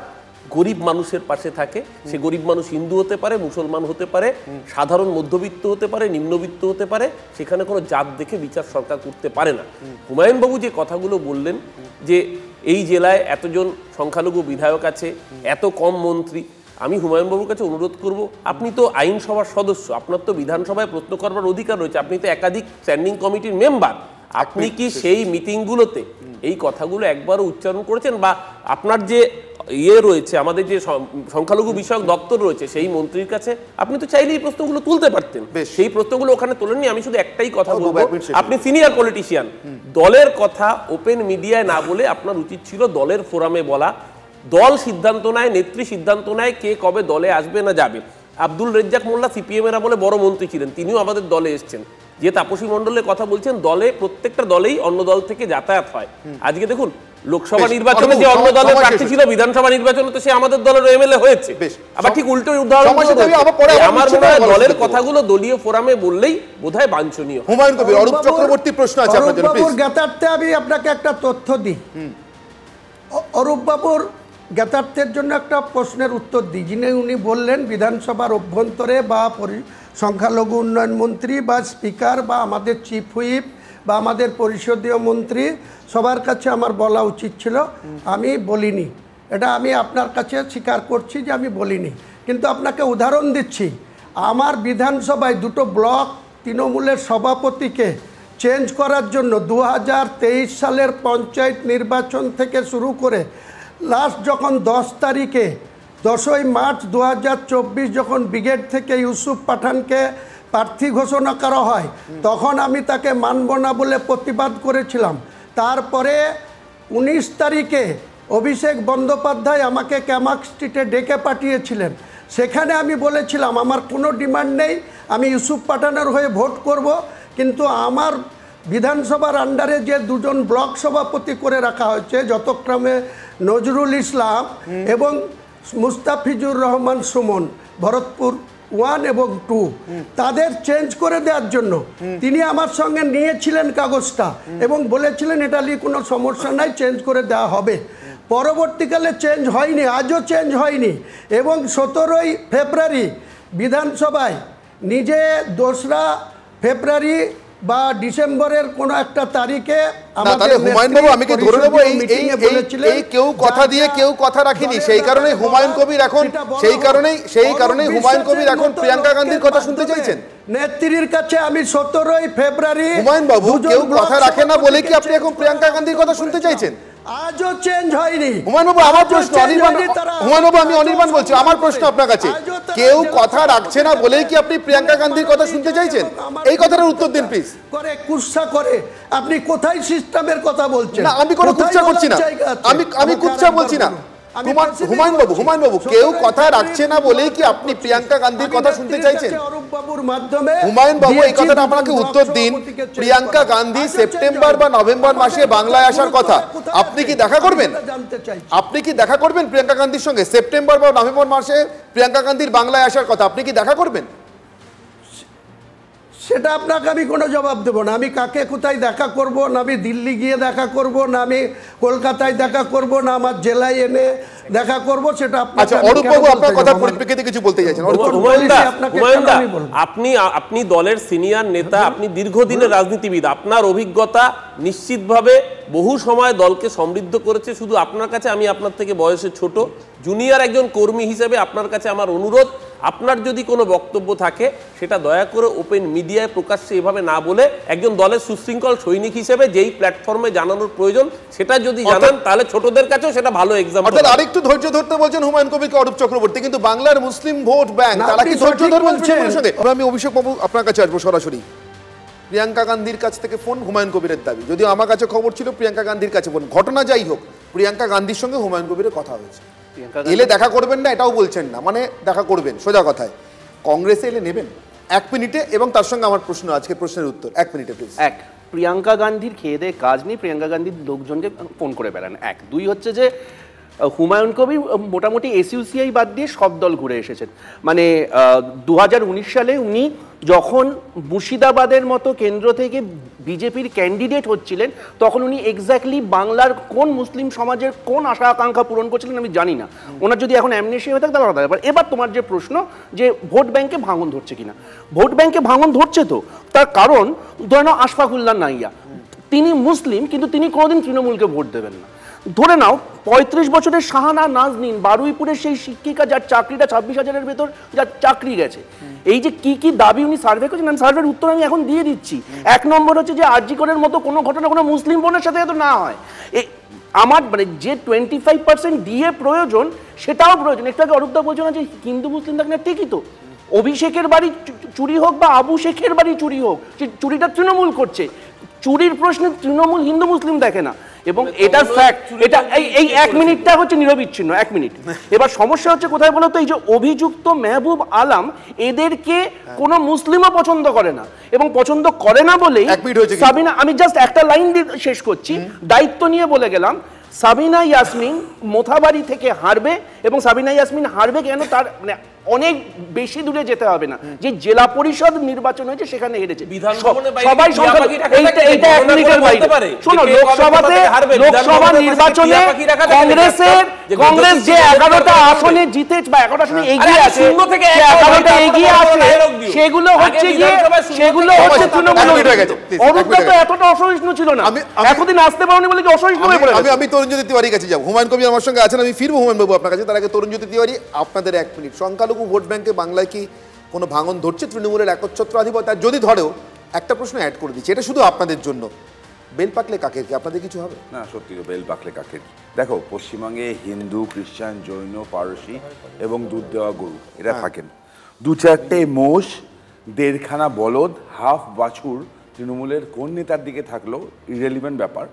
গরিব মানুষের পাশে থাকে। সে গরিব মানুষ হিন্দু হতে পারে, মুসলমান হতে পারে, সাধারণ মধ্যবিত্ত হতে পারে, নিম্নবিত্ত হতে পারে, সেখানে কোনো জাত দেখে বিচার সরকার করতে পারে না। হুমায়ুন বাবু যে কথাগুলো বললেন যে এই জেলায় এতজন সংখ্যালঘু বিধায়ক আছে, এত কম মন্ত্রী, আমি হুমায়ুন বাবুর কাছে অনুরোধ করব, আপনি তো আইনসভার সদস্য, আপনার তো বিধানসভায় প্রশ্ন করবার অধিকার রয়েছে, আপনি তো একাধিক স্ট্যান্ডিং কমিটির মেম্বার, আপনি কি সেই মিটিংগুলোতে এই কথাগুলো একবারও উচ্চারণ করেছেন? বা আপনার যে রয়েছে, আমাদের যে সংখ্যালঘু বিষয়ক দপ্তর রয়েছে, সেই মন্ত্রীর কাছে আপনি তো চাইলে এই প্রশ্নগুলো তুলতে পারতেন, সেই প্রশ্নগুলো ওখানে তোলেননি। আমি শুধু একটাই কথা বলবো, আপনি সিনিয়র পলিটিশিয়ান, দলের কথা ওপেন মিডিয়ায় না বলে আপনার উচিত ছিল দলের ফোরামে বলা। দল সিদ্ধান্ত নেয়, নেত্রী সিদ্ধান্ত নেয় কে কবে দলে আসবে না যাবে। আব্দুল রেজ্জাক মোল্লা সিপিএম এর আমলে বড় মন্ত্রী ছিলেন, তিনিও আমাদের দলে এসেছেন। যে তাপসী মণ্ডলের কথা বলছেন, দলে প্রত্যেকটা দলেই অন্য দল থেকে যাতায়াত হয়। আজকে দেখুন লোকসভা নির্বাচনে যে অন্য দলের প্রার্থী ছিল, বিধানসভা নির্বাচনে তো সে আমাদের দলের এমএলএ হয়েছে। আবার ঠিক উল্টো উদাহরণ, আমার মনে হয় দলের কথাগুলো দলীয় ফোরামে বললেই বোধহয় বাঞ্ছনীয়। হুমায়ুন কবির, অরূপ চক্রবর্তী প্রশ্ন আছে আপনার জন্য, প্লিজ। জ্ঞাতার্থে আমি আপনাকে একটা তথ্য দিই, অরূপ বাবুর জ্ঞাতার্থের জন্য একটা প্রশ্নের উত্তর দিই। উনি বললেন বিধানসভার অভ্যন্তরে বা সংখ্যালঘু উন্নয়ন মন্ত্রী বা স্পিকার বা আমাদের চিফ হুইপ বা আমাদের পরিষদীয় মন্ত্রী সবার কাছে আমার বলা উচিত ছিল, আমি বলিনি। এটা আমি আপনার কাছে স্বীকার করছি যে আমি বলিনি, কিন্তু আপনাকে উদাহরণ দিচ্ছি। আমার বিধানসভায় দুটো ব্লক তৃণমূলের সভাপতিকে চেঞ্জ করার জন্য 2023 সালের পঞ্চায়েত নির্বাচন থেকে শুরু করে লাস্ট যখন 10 তারিখে 10ই মার্চ 2024 যখন ব্রিগেড থেকে ইউসুফ পাঠানকে প্রার্থী ঘোষণা করা হয়, তখন আমি তাকে মানব না বলে প্রতিবাদ করেছিলাম। তারপরে 19 তারিখে অভিষেক বন্দ্যোপাধ্যায় আমাকে ক্যামাক স্ট্রিটে ডেকে পাঠিয়েছিলেন, সেখানে আমি বলেছিলাম আমার কোনো ডিমান্ড নেই, আমি ইউসুফ পাঠানের হয়ে ভোট করব, কিন্তু আমার বিধানসভার আন্ডারে যে দুজন ব্লক সভাপতি করে রাখা হয়েছে যথাক্রমে নজরুল ইসলাম এবং মুস্তাফিজুর রহমান সুমন, ভরতপুর 1 এবং 2, তাদের চেঞ্জ করে দেওয়ার জন্য তিনি আমার সঙ্গে নিয়েছিলেন কাগজটা এবং বলেছিলেন এটা নিয়ে কোনো সমস্যা নাই, চেঞ্জ করে দেওয়া হবে। পরবর্তীকালে চেঞ্জ হয়নি, আজও চেঞ্জ হয়নি। এবং 17ই ফেব্রুয়ারি বিধানসভায় নিজে 2রা ফেব্রুয়ারি বা ডিসেম্বরের কোনো একটা তারিখে আমাদের হুমায়ুন বাবু, আমি কি ধরে নেব এই কেউ কথা দিয়ে কেউ কথা রাখেনি, সেই কারণে হুমায়ুন কবির এখন সেই কারণেই হুমায়ুন কবির এখন প্রিয়াঙ্কা গান্ধীর কথা শুনতে চাইছেন নেত্রীর কাছে। আমি 17ই ফেব্রুয়ারি, হুমায়ুন বাবু কেউ কথা রাখে না বলে কি আপনি এখন প্রিয়াঙ্কা গান্ধীর কথা শুনতে চাইছেন? আজও চেঞ্জ হয়নি। হুমায়ুন বাবু, আমার প্রশ্ন, হুমায়ুন বাবু আমি অনির্বাণ বলছি, আমার প্রশ্ন আপনার কাছে, কেউ কথা রাখছে না বলেই কি আপনি প্রিয়াঙ্কা গান্ধীর কথা শুনতে চাইছেন? এই কথাটার উত্তর দিন প্লিজ। করে কুৎসা করে আপনি কোথায় সিস্টেমের কথা বলছেন? না, আমি কোনো কুৎসা করছি না, আমি কুৎসা বলছি না। হুমায়ুন বাবু কেউ কথা রাখছে না বলেই কি আপনি প্রিয়াঙ্কা গান্ধীর কথা শুনতে চাইছেন? হুমায়ুন বাবু এই কথাটা আপনাকে উত্তর দিন। প্রিয়াঙ্কা গান্ধী সেপ্টেম্বর বা নভেম্বর মাসে বাংলায় আসার কথা, আপনি কি দেখা করবেন? আপনি কি দেখা করবেন প্রিয়াঙ্কা গান্ধীর সঙ্গে? সেপ্টেম্বর বা নভেম্বর মাসে প্রিয়াঙ্কা গান্ধীর বাংলায় আসার কথা, আপনি কি দেখা করবেন? সেটা আপনাকে আমি কোনো জবাব দেবো না। আমি কাকে কোথায় দেখা করব, না আমি দিল্লি গিয়ে দেখা করব, না আমি কলকাতায় দেখা করব, না আমার জেলায় এনে দেখা করব, সেটা আপনি দলের সিনিয়র নেতা, আপনি দীর্ঘদিনের রাজনীতিবিদ, আপনার অভিজ্ঞতা নিশ্চিতভাবে বহু সময় দলকে সমৃদ্ধ করেছে। শুধু আপনার কাছে, আমি আপনার থেকে বয়সে ছোট, জুনিয়র একজন কর্মী হিসেবে আপনার কাছে আমার অনুরোধ, আপনার যদি কোনো বক্তব্য থাকে সেটা দয়া করে ওপেন মিডিয়ায় প্রকাশ্যে এভাবে না বলে একজন দলের সুশৃঙ্খল সৈনিক হিসেবে যেই প্ল্যাটফর্মে জানানোর প্রয়োজন সেটা যদি জানান, তাহলে ছোটদের কাছেও সেটা ভালো এক্সাম্পল। আরেকটু ধৈর্য ধরতে বলছেন হুমায়ুন কবিরকে অরূপ চক্রবর্তী, কিন্তু বাংলার মুসলিম ভোট ব্যাংক তারা কি ধৈর্য ধরবেন? আমি অভিষেক বাবু আপনার কাছে আসবো সরাসরি। প্রিয়াঙ্কা গান্ধীর কাছ থেকে ফোন, হুমায়ুন কবিরের দাবি, যদিও আমার কাছে খবর ছিল প্রিয়াঙ্কা গান্ধীর কাছে ফোন। ঘটনা যাই হোক, প্রিয়াঙ্কা গান্ধীর সঙ্গে হুমায়ুন কবিরের কথা হয়েছে। এলে দেখা করবেন না এটাও বলছেন না, মানে দেখা করবেন সোজা কথায়। কংগ্রেসে এলে নেবেন 1 মিনিটে, এবং তার সঙ্গে আমার প্রশ্ন, আজকে প্রশ্নের উত্তর 1 মিনিটে প্লিজ। প্রিয়াঙ্কা গান্ধীর খেয়ে দেয়ে কাজ নেই, প্রিয়াঙ্কা গান্ধীর লোকজনকে ফোন করে বেড়ান। 1, 2 হচ্ছে যে হুমায়ুন কবির মোটামুটি এসইউসিআই বাদ দিয়ে সব দল ঘুরে এসেছেন। মানে 2019 সালে উনি যখন মুর্শিদাবাদের মতো কেন্দ্র থেকে বিজেপির ক্যান্ডিডেট হচ্ছিলেন তখন উনি এক্স্যাক্টলি বাংলার কোন মুসলিম সমাজের কোন আশা আকাঙ্ক্ষা পূরণ করছিলেন আমি জানি না। ওনার যদি এখন অ্যামনেশিয়া হয়ে থাকে তাহলে আলাদা ব্যাপার। এবার তোমার যে প্রশ্ন যে ভোট ব্যাংকে ভাঙন ধরছে কিনা, ভোট ব্যাংকে ভাঙন ধরছে তো, তার কারণ ধরে নাও আশফাকুল্লাহ নাইয়া, তিনি মুসলিম কিন্তু তিনি কোনোদিন তৃণমূলকে ভোট দেবেন না। ধরে নাও 35 বছরের শাহানা নাজনীন, বারুইপুরের সেই শিক্ষিকা যার চাকরিটা 26,000-এর ভেতর যার চাকরি গেছে, এই যে কি কি দাবি উনি সার্ভে করেছেন, আমি সার্ভের উত্তর আমি এখন দিয়ে দিচ্ছি। 1 নম্বর হচ্ছে যে আরজি করের মতো কোনো ঘটনা কোনো মুসলিম বোনের সাথে এত না হয়। আমার মানে যে 25% দিয়ে প্রয়োজন সেটাও প্রয়োজন। একটু আগে অরূপদা বলছো না যে হিন্দু মুসলিম থাকে না, ঠিকই তো। অভিষেকের বাড়ি চুরি হোক বা আবু শেখের বাড়ি চুরি হোক, চুরিটা তৃণমূল করছে। চুরির প্রশ্নে তৃণমূল হিন্দু মুসলিম দেখে না, এবং এটার ফ্যাক্ট। এটা এই 1 মিনিটটা হচ্ছে নিরবিচ্ছিন্ন 1 মিনিট। এবার সমস্যা হচ্ছে কোথায় বলতো, এই যে অভিযুক্ত মেহবুব আলম এদেরকে কোনো মুসলিমও পছন্দ করে না, এবং পছন্দ করে না বলেই সাবিনা, আমি জাস্ট একটা লাইন দিয়ে শেষ করছি, দায়িত্ব নিয়ে বলে গেলাম, সাবিনা ইয়াসমিন মোথাবাড়ি থেকে হারবে, এবং সাবিনা ইয়াসমিন হারবে কেন তার মানে অনেক বেশি দূরে যেতে হবে না, যে জেলা পরিষদ নির্বাচন হয়েছে সেখানে হেরেছে সবাই। এইটা 1 মিনিটের বাইরে। শোনো, লোকসভা নির্বাচনে কংগ্রেস যে 11টা আসনে জিতে বা 11টা আসনে এগিয়ে আছে, 11টা এগিয়ে আছে, সেগুলো হচ্ছে তৃণমূল। অরূপদা তো এতটা অসহিষ্ণু ছিল না, এতদিন আসতে পারেনি বলে কি অসহিষ্ণু হয়ে পড়ে। আমি তরুণজ্যোতি তিওয়ারির কাছে যাব। হুমায়ুন কবির আমার সঙ্গে আছেন, আমি ফিরবো হুমায়ুন বাবু আপনার কাছে। তার আগে তরুণজ্যোতি তিওয়ারি, আপনাদের 1 মিনিট। সংখ্যালঘু ভোট ব্যাংকে বাংলায় কি কোনো ভাঙন ধরছে তৃণমূলের একচ্ছত্র আধিপত্য? আর যদি ধরেও, একটা প্রশ্ন অ্যাড করে দিচ্ছি, এটা শুধু আপনাদের জন্য, বেল পাকলে কাকের কি আপনাদের কিছু হবে না? সত্যি তো, বেল পাকলে কাকের। দেখো, পশ্চিমবঙ্গে হিন্দু, খ্রিস্টান, জৈন, পারসি এবং দুধ দেওয়া গরু এরা থাকেন। 2-4টে মোষ, 1.5খানা বলদ, হাফ বাছুর তৃণমূলের কোন নেতার দিকে থাকলো ইরেলিভেন্ট ব্যাপার।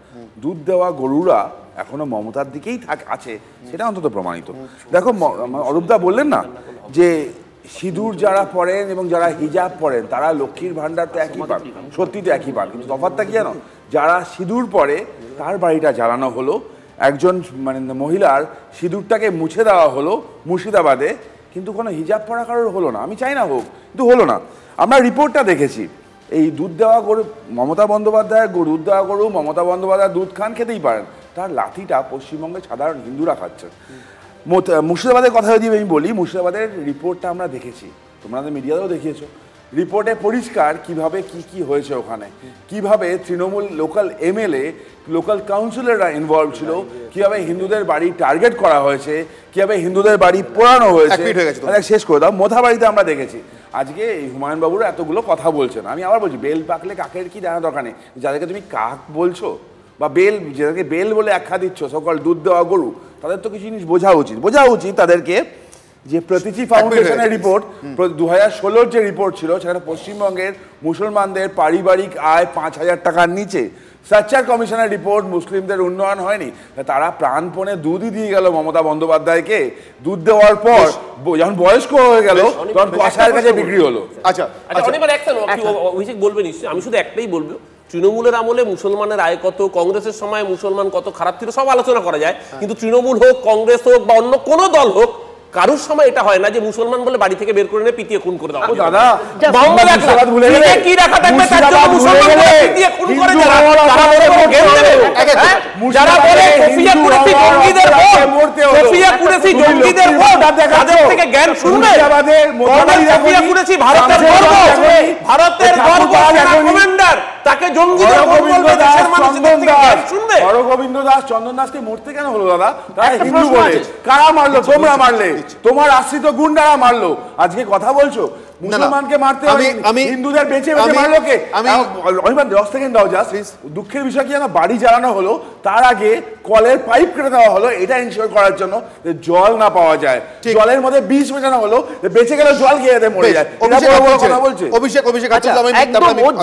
দুধ দেওয়া গরুরা এখনো মমতার দিকেই আছে, সেটা অন্তত প্রমাণিত। দেখো, অরূপদা বললেন না যে সিঁদুর যারা পরেন এবং যারা হিজাব পরেন তারা লক্ষ্মীর ভান্ডার তো একই পান, সত্যি তো একই পান, কিন্তু তফাৎটা কি জানো? যারা সিঁদুর পরে তার বাড়িটা জ্বালানো হলো, একজন মানে মহিলার সিঁদুরটাকে মুছে দেওয়া হলো মুর্শিদাবাদে, কিন্তু কোনো হিজাব পরা কারোর হলো না। আমি চাই না হোক, কিন্তু হলো না। আমরা রিপোর্টটা দেখেছি, এই দুধ দেওয়া গরু, মমতা বন্দ্যোপাধ্যায়ের দুধ দেওয়া গরু, মমতা বন্দ্যোপাধ্যায় দুধ খান, খেতেই পারেন, তার লাঠিটা পশ্চিমবঙ্গের সাধারণ হিন্দুরা খাচ্ছেন। মুর্শিদাবাদের কথা যদি আমি বলি, মুর্শিদাবাদের রিপোর্টটা আমরা দেখেছি, তোমরা মিডিয়াতেও দেখিয়েছো। রিপোর্টে পরিষ্কার কিভাবে কি হয়েছে ওখানে, কিভাবে তৃণমূল লোকাল এমএলএ, লোকাল কাউন্সিলররা ইনভলভ ছিল, কিভাবে হিন্দুদের বাড়ি টার্গেট করা হয়েছে, কিভাবে হিন্দুদের বাড়ি পোড়ানো হয়েছে। শেষ করে দাও, মোথাবাড়িতে আমরা দেখেছি। আজকে এই হুমায়ুন বাবুরা এতগুলো কথা বলছেন, আমি আবার বলছি, বেল পাকলে কাকের কি জানা দরকার নেই। যাদেরকে তুমি কাক বলছো বা বেল, যাদেরকে বেল বলে আখ্যা দিচ্ছ, সকল দুধ দেওয়া গরু, তাদের তো কিছু জিনিস বোঝা উচিত তাদেরকে, যে প্রতিচি ফাউন্ডেশনের রিপোর্ট 2016-র যে রিপোর্ট ছিল, সেখানে পশ্চিমবঙ্গের মুসলমানদের পারিবারিক আয় 5,000 টাকার নিচে। সাচ্চার কমিশনের রিপোর্ট, মুসলিমদের উন্নয়ন হয়নি, তারা প্রাণপণে দুধই দিয়ে গেল মমতা বন্দ্যোপাধ্যায়কে। দুধ দেওয়ার পর যখন বয়স্ক হয়ে গেল তখন পয়সার কাছে বিক্রি হলো। আচ্ছা, অভিষেক বলবে নিশ্চয়ই, আমি শুধু একটাই বলবো, তৃণমূলের আমলে মুসলমানের আয় কত, কংগ্রেসের সময় মুসলমান কত খারাপ ছিল সব আলোচনা করা যায়, কিন্তু তৃণমূল হোক, কংগ্রেস হোক বা অন্য কোনো দল হোক, কারোর সময় এটা হয় না যে মুসলমান বলে বাড়ি থেকে বের করে নিয়ে পিটিয়ে খুন করে দাও। দাদা, কি রাখা থাকবে তার জন্য মুসলমানকে পিটিয়ে খুন করে যারা বলে সোফিয়া কুরেশি জঙ্গিদের ভোট, সোফিয়া কুরেশি জঙ্গিদের ভোট, তাদের থেকে জ্ঞান শুনবে। সোফিয়া কুরেশি ভারতের গর্ব, ভারতের গর্ব, কমান্ডার, তাকে জঙ্গিদের ভোট বলবে, দেশের মানুষের থেকে জ্ঞান শুনবে। হরগোবিন্দ দাস, চন্দন দাসকে মরতে কেন হলো দাদা? তারা হিন্দু বলে কারা মারলো? তোমরা মারলে, তোমার আশ্রিত গুন্ডারা মারলো। আজকে কথা বলছো মুসলমানকে মারতে হবে, হিন্দুদের বেঁচে বেঁচে মারলো কে? আমি 10 সেকেন্ড দাও জাস্ট। দুঃখের বিষয় কি জানো, বাড়ি জ্বালানো হলো, তার আগে কলের পাইপ কেটে দেওয়া হলো, এটা ইনশিওর করার জন্য যে জল না পাওয়া যায়। জলের মধ্যে বিষ মেশানো হলো, বেঁচে গেলে জল খেয়ে মরে যায়। অভিষেক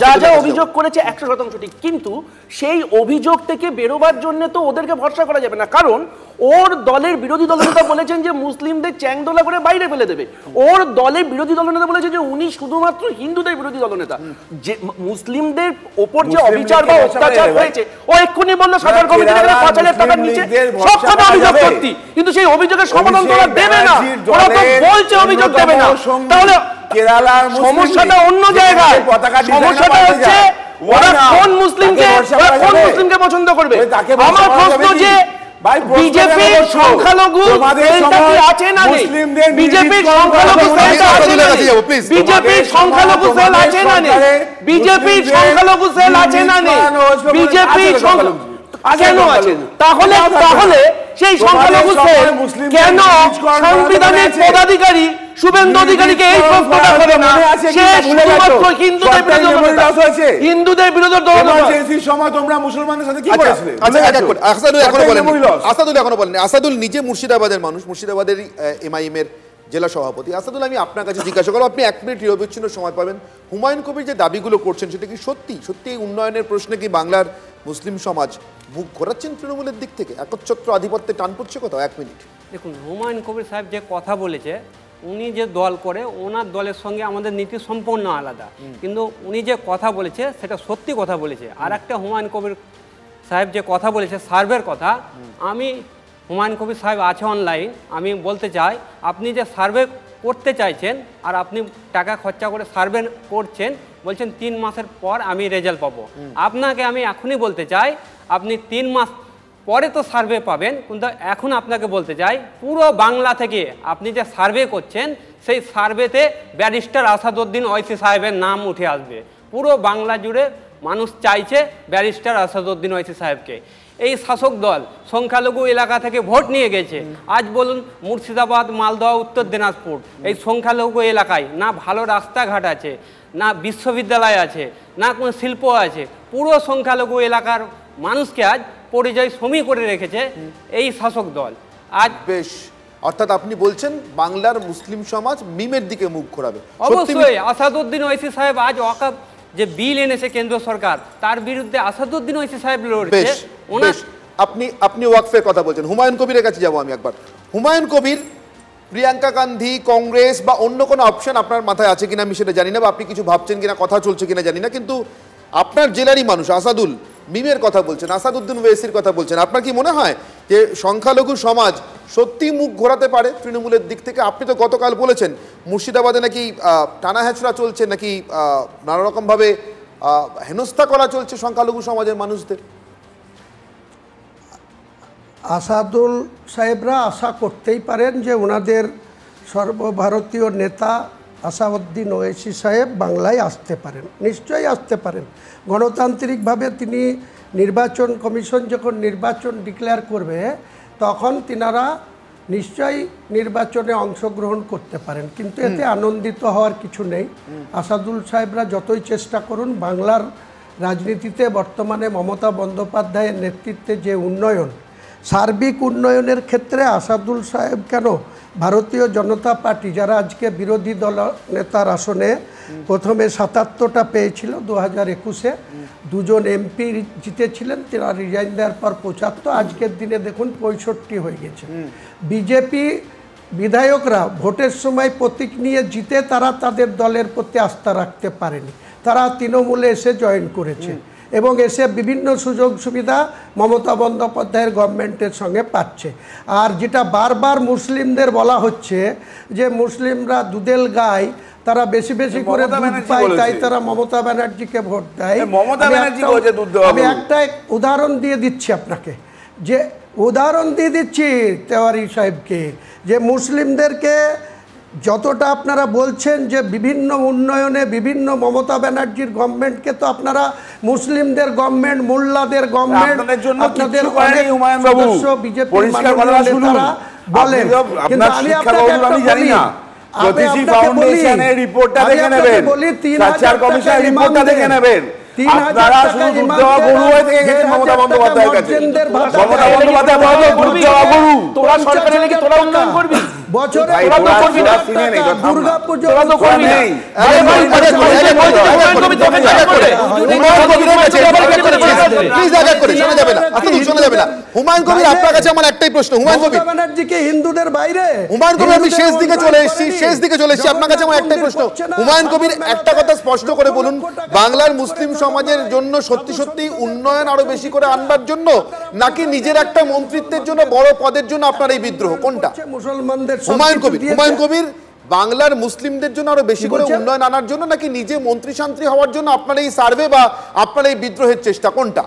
যা যা অভিযোগ করেছে 100% ঠিক, কিন্তু সেই অভিযোগ থেকে বেরোবার জন্য তো ওদেরকে ভরসা করা যাবে না, কারণ ওর দলের বিরোধী দলনেতা বলেছেন যে মুসলিমদের চ্যাংদোলা করে বাইরে ফেলে দেবে। ওর দলের বিরোধী দলনেতা বলেছে যে উনি শুধুমাত্র হিন্দুদের বিরোধী দলনেতা। যে মুসলিমদের ওপর যে অবিচার বা অত্যাচার হয়েছে, ও এক্ষুনি বললো সরকার কমিটি থেকে ৫,০০০ টাকার নিচে, সব কথা অভিযোগ সত্যি, কিন্তু সেই অভিযোগের সমাধান তোরা দেবে না। ওরা তো বলছে অভিযোগ দেবে না। তাহলে কেরালার সমস্যাটা অন্য জায়গায়। সমস্যাটা হচ্ছে ওরা কোন মুসলিমকে পছন্দ করবে। আমার প্রশ্ন যে বিজেপির সংখ্যালঘু আছে না নেই? বিজেপির সংখ্যালঘু সেল আছে না নেই? বিজেপির সংখ্যালঘু সেল আছে না নেই? বিজেপির সংখ্যালঘু সেল আছে না নেই? বিজেপির কেন আছে? তাহলে সেই সংখ্যালঘু সেল কেন সংবিধানের পদাধিকারী শুভেন্দু অধিকারীকে এই প্রশ্নটা করে না? সে শুধুমাত্র হিন্দুদের বিরোধী সময় তোমরা মুসলমানদের সাথে কি করেছিলে? আসাদুল এখনো বলেন। আসাদুল নিজে মুর্শিদাবাদের মানুষ, মুর্শিদাবাদের এমআইএম এর জেলা সভাপতি। আসাদুল, আমি আপনার কাছে জিজ্ঞাসা করব, আপনি 1 মিনিট নিরবিচ্ছিন্ন সময় পাবেন। হুমায়ুন কবির যে দাবিগুলো করছেন সেটা কি সত্যি? সত্যি উন্নয়নের প্রশ্নে কি বাংলার মুসলিম সমাজ মুখ ঘোরাচ্ছেন তৃণমূলের দিক থেকে? একচ্ছত্র আধিপত্যে টান পড়ছে কোথাও? 1 মিনিট। দেখুন, হুমায়ুন কবির সাহেব যে কথা বলেছে, উনি যে দল করে ওনার দলের সঙ্গে আমাদের নীতি সম্পূর্ণ আলাদা, কিন্তু উনি যে কথা বলেছে সেটা সত্যি কথা বলেছে। আর একটা হুমায়ুন কবির সাহেব যে কথা বলেছে সার্ভের কথা, আমি হুমায়ুন কবির সাহেব আছে অনলাইন, আমি বলতে চাই আপনি যে সার্ভে করতে চাইছেন আর আপনি টাকা খরচা করে সার্ভে করছেন, বলছেন 3 মাসের পর আমি রেজাল্ট পাবো। আপনাকে আমি এখনই বলতে চাই আপনি 3 মাস পরে তো সার্ভে পাবেন, কিন্তু এখন আপনাকে বলতে চাই পুরো বাংলা থেকে আপনি যে সার্ভে করছেন সেই সার্ভেতে ব্যারিস্টার আসাদুদ্দিন ওয়াইসি সাহেবের নাম উঠে আসবে। পুরো বাংলা জুড়ে মানুষ চাইছে ব্যারিস্টার আসাদুদ্দিন ওয়াইসি সাহেবকে। এই শাসক দল সংখ্যালঘু এলাকা থেকে ভোট নিয়ে গেছে। আজ বলুন মুর্শিদাবাদ, মালদহ, উত্তর দিনাজপুর এই সংখ্যালঘু এলাকায় না ভালো রাস্তাঘাট আছে, না বিশ্ববিদ্যালয় আছে, না কোনো শিল্প আছে। পুরো সংখ্যালঘু এলাকার মানুষকে আজ পরিযায়ী শ্রমিক করে রেখেছে এই শাসক দল। আজ বেশ, অর্থাৎ আপনি বলছেন বাংলার মুসলিম সমাজ মিমের দিকে মুখ ঘোরাবে। অবশ্যই আসাদুদ্দিন ওয়াইসি সাহেব আজ ওয়াকফ যে বিল এনেছে কেন্দ্র সরকার, তার বিরুদ্ধে আসাদুদ্দিন ওয়াইসি সাহেব লড়ছে। আপনি ওয়াকফের কথা বলছেন, হুমায়ুন কবিরের কাছে যাবো আমি একবার। হুমায়ুন কবির, প্রিয়াঙ্কা গান্ধী, কংগ্রেস বা অন্য কোনো অপশন আপনার মাথায় আছে কিনা আমি সেটা জানি না, বা আপনি কিছু ভাবছেন কিনা, কথা চলছে কিনা জানি না, কিন্তু আপনার জেলারই মানুষ আসাদুল মিমের কথা বলছেন, আসাদুদ্দিন ওয়েসির কথা বলছেন। আপনার কি মনে হয় যে সংখ্যালঘু সমাজ সত্যি মুখ ঘোরাতে পারে তৃণমূলের দিক থেকে? আপনি তো গতকাল বলেছেন মুর্শিদাবাদে নাকি টানা হেঁচড়া চলছে, নাকি নানা রকমভাবে হেনস্থা করা চলছে সংখ্যালঘু সমাজের মানুষদের। আসাদুল সাহেবরা আশা করতেই পারেন যে ওনাদের সর্বভারতীয় নেতা আসাদুদ্দিন ওয়েসি সাহেব বাংলায় আসতে পারেন, নিশ্চয়ই আসতে পারেন। গণতান্ত্রিকভাবে তিনি নির্বাচন কমিশন যখন নির্বাচন ডিক্লেয়ার করবে তখন তিনারা নিশ্চয়ই নির্বাচনে অংশগ্রহণ করতে পারেন, কিন্তু এতে আনন্দিত হওয়ার কিছু নেই। আসাদুল সাহেবরা যতই চেষ্টা করুন, বাংলার রাজনীতিতে বর্তমানে মমতা বন্দ্যোপাধ্যায়ের নেতৃত্বে যে উন্নয়ন, সার্বিক উন্নয়নের ক্ষেত্রে আসাদুল সাহেব কেন, ভারতীয় জনতা পার্টি যারা আজকে বিরোধী দল নেতার আসনে প্রথমে ৭৭টা পেয়েছিল ২০২১-এ, 2জন এমপি জিতেছিলেন, তারা রিজাইন দেওয়ার পর ৭৫, আজকের দিনে দেখুন ৬৫ হয়ে গেছে। বিজেপি বিধায়করা ভোটের সময় প্রতীক নিয়ে জিতে তারা তাদের দলের প্রতি আস্থা রাখতে পারেনি, তারা তৃণমূলে এসে জয়েন করেছে এবং এসে বিভিন্ন সুযোগ সুবিধা মমতা বন্দ্যোপাধ্যায়ের গভর্নমেন্টের সঙ্গে পাচ্ছে। আর যেটা বারবার মুসলিমদের বলা হচ্ছে যে মুসলিমরা দুধেল গায়, তারা বেশি বেশি করে দুধ পায়, তাই তারা মমতা ব্যানার্জিকে ভোট দেয়। আমি একটা উদাহরণ দিয়ে দিচ্ছি আপনাকে, যে উদাহরণ দিয়ে দিচ্ছি তেওয়ারি সাহেবকে, যে মুসলিমদেরকে যতটা আপনারা বলছেন যে বিভিন্ন উন্নয়নে বিভিন্ন মমতা ব্যানার্জির গভর্নমেন্টকে তো আপনারা মুসলিমদের গভর্নমেন্ট, মোল্লাদের গভর্নমেন্ট, আপনাদের অনেক সদস্য বিজেপি নেতারা বলেন, কিন্তু আমি আপনাকে বলি, রিপোর্টটা দেখে নেবেন, ৩,০০০ কমিশন রিপোর্টটা দেখে নেবেন। আপনারা শুধু দুধ দেওয়া গরু হয়ে থেকে গেছেন মমতা বন্দ্যোপাধ্যায়ের কাছে। মমতা বন্দ্যোপাধ্যায় বলতো দুধ দেওয়া গরু, তোরা সরকারে নাকি তোরা উন্নয়ন করবি, বছরে দুর্গা পুজো হুমায়ুন কবির, আপনার কাছে আমার একটাই প্রশ্ন। হুমায়ুন কবির ব্যানার্জিকে হিন্দুদের বাইরে, হুমায়ুন কবির আমি শেষ দিকে চলে এসেছি, আপনার কাছে আমার একটাই প্রশ্ন। হুমায়ুন কবির একটা কথা স্পষ্ট করে বলুন, বাংলার মুসলিম সমাজের জন্য সত্যি সত্যি উন্নয়ন আরো বেশি করে আনবার জন্য, নাকি নিজের একটা মন্ত্রিত্বের জন্য বড় পদের জন্য আপনার এই বিদ্রোহ, কোনটা? মুসলমানদের হুমায়ুন কবির বাংলার মুসলিমদের জন্য আরো বেশি করে উন্নয়ন আনার জন্য, নাকি নিজে মন্ত্রী শান্তি হওয়ার জন্য আপনার এই সার্ভে বা আপনার এই বিদ্রোহের চেষ্টা, কোনটা?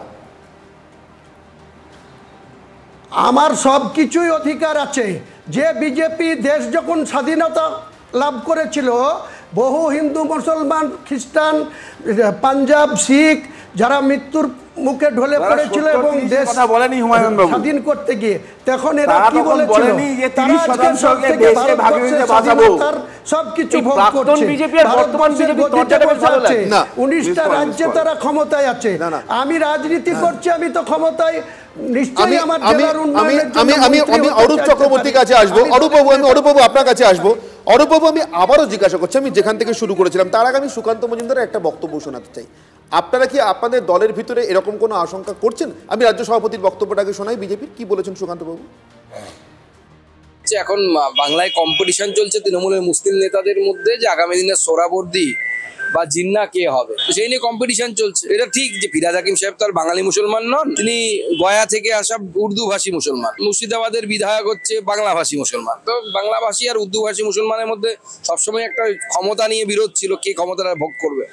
আমার সব কিছুই অধিকার আছে। যে বিজেপি দেশ যখন স্বাধীনতা লাভ করেছিল, বহু হিন্দু, মুসলমান, খ্রিস্টান, পাঞ্জাব, শিখ যারা মৃত্যুর মুখে ঢলে পড়েছিল এবং দেশ স্বাধীন করতে গিয়ে, তখন এরা কি বলেছিল? সবকিছু ভোগ করছে, 19টা রাজ্যে তারা ক্ষমতায় আছে। আমি রাজনীতি করছি, আমি তো ক্ষমতায় নিশ্চয়ই আমার জেলার উন্নয়নের জন্য আমি অরূপ চক্রবর্তীর কাছে আসবো। অরূপবাবু আপনার কাছে আসবো। অরূপবাবু, আমি আবারও জিজ্ঞাসা করছি, আমি যেখান থেকে শুরু করেছিলাম তার আগে আমি সুকান্ত মজুমদারের একটা বক্তব্য শোনাতে চাই। আপনারা কি আপনাদের দলের ভিতরে এরকম কোনো আশঙ্কা করছেন? আমি রাজ্য সভাপতির বক্তব্যটাকে শোনাই, বিজেপির কি বলেছেন সুকান্ত বাবু? এখন বাংলায় কম্পিটিশন চলছে তৃণমূলের মুসলিম নেতাদের মধ্যে যে আগামী দিনে সোহরাবর্দী বা জিন্না কে হবে, সেই নিয়ে কম্পিটিশন চলছে। এটা ঠিক যে ফিরহাদ হাকিম সাহেব তো আর বাঙালি মুসলমান নন, তিনি গয়া থেকে আসা উর্দু ভাষী মুসলমান। মুর্শিদাবাদের বিধায়ক হচ্ছে বাংলা ভাষী মুসলমান। তো বাংলা ভাষী আর উর্দু ভাষী মুসলমানের মধ্যে সবসময় একটা ক্ষমতা নিয়ে বিরোধ ছিল, কে ক্ষমতাটা ভোগ করবে।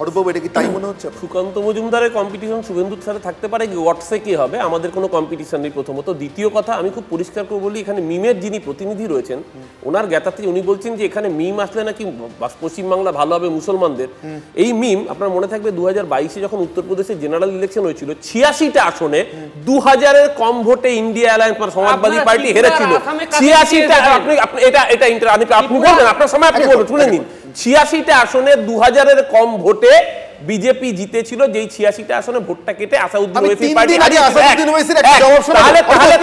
অরূপবাবু, এটা কি তাই মনে হচ্ছে? সুকান্ত মজুমদারের কম্পিটিশন শুভেন্দুর সাথে থাকতে পারে, হোয়াটসঅ্যাপে কি হবে, আমাদের কোনো কম্পিটিশন নেই প্রথমত। দ্বিতীয় কথা, আমি খুব পরিষ্কার করে বলি, এখানে মিমের যিনি প্রতিনিধি রয়েছেন ওনার জ্ঞাতার্থে উনি বলছেন যে এখানে মিম আসলে নাকি পশ্চিমবাংলা ভালো হবে মুসলমানদের। এই মিম আপনার মনে থাকবে 2022-এ যখন উত্তরপ্রদেশে জেনারেল ইলেকশন হয়েছিল, 86টা আসনে 2000-এর কম ভোটে ইন্ডিয়া অ্যালায়েন্স সমাজবাদী পার্টি হেরেছিল। 86টা, আপনি বলবেন, আপনার সময় আপনি বলবেন, শুনে নিন। 86টা আসনে 2000-এর কম ভোটে বিজেপি জিতেছিল, যেই 86টা আসনে ভোটটা কেটে আসাদুদ্দিন ওয়েসির পার্টি।